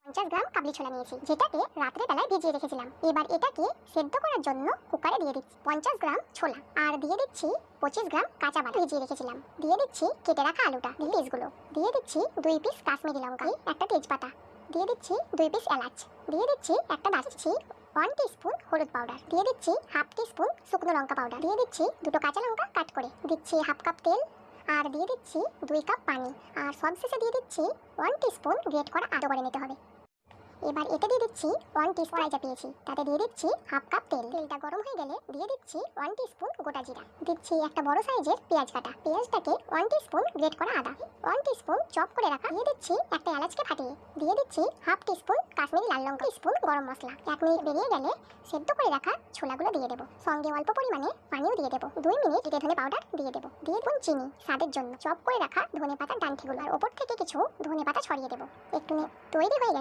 50 গ্রাম কাবলি ছোলা নিয়েছি, যেটাকে রাত্রে বেলায় ভিজিয়ে রেখেছিলাম। এবার এটাকে সেদ্ধ করার জন্য কুকারে দিয়ে দিচ্ছি 50 গ্রাম ছোলা, আর দিয়ে দিচ্ছি 25 গ্রাম কাঁচা বাদাম ভিজিয়ে রেখেছিলাম। দিয়ে দিচ্ছি কেটে রাখা আলুটা, পিসগুলো দিয়ে দিচ্ছি 2 পিস কাশ্মীরি লঙ্কা, একটা তেজপাতা দিয়ে দিচ্ছি, 2 পিস এলাচ দিয়ে দিচ্ছি, একটা দারচিনি, 1 টিস্পুন হলুদ পাউডার দিয়ে দিচ্ছি, হাফ টিস্পুন শুকনো লঙ্কা পাউডার দিয়ে দিচ্ছি, দুটো কাঁচা লঙ্কা কাট করে দিচ্ছি, হাফ কাপ তেল, আর দিয়ে দিচ্ছি 2 কাপ পানি, আর সবশেষে দিয়ে দিচ্ছি 1 টিস্পুন গ্রেট করা আদা করে নিতে হবে। এবার এতে দিয়ে দিচ্ছি 1 টিস্পুন কড়াই চাপিয়েছি, তাতে দিয়ে দিচ্ছি হাফ কাপ তেল। তেলটা গরম হয়ে গেলে দিয়ে দিচ্ছি 1 টিস্পুন গোটা জিরা, দিচ্ছি একটা বড় সাইজের পেঁয়াজ কাটা, পেঁয়াজটাকে 1 টিস্পুন গ্রেট করা আদা, 1 টিস্পুন চপ করে রাখা, দিয়ে দিচ্ছি একটা এলাচকে ফাটিয়ে, দিয়ে দিচ্ছি হাফ টিস্পুন কাশ্মীরি লাল লঙ্কা, টিস্পুন গরম মশলা। 1 মিনিট বেরিয়ে গেলে সেদ্ধ করে রাখা ছোলাগুলো দিয়ে দেবো, সঙ্গে অল্প পরিমাণে পানিও দিয়ে দেবো। 2 মিনিট জিরে ধনে পাউডার দিয়ে দেবো, দিয়ে দেবো চিনি স্বাদের জন্য, চপ করে রাখা ধনে পাতার ডাঁটিগুলো, আর ওপর থেকে কিছু ধনে পাতা ছড়িয়ে দেবো। একটু তৈরি হয়ে গেছে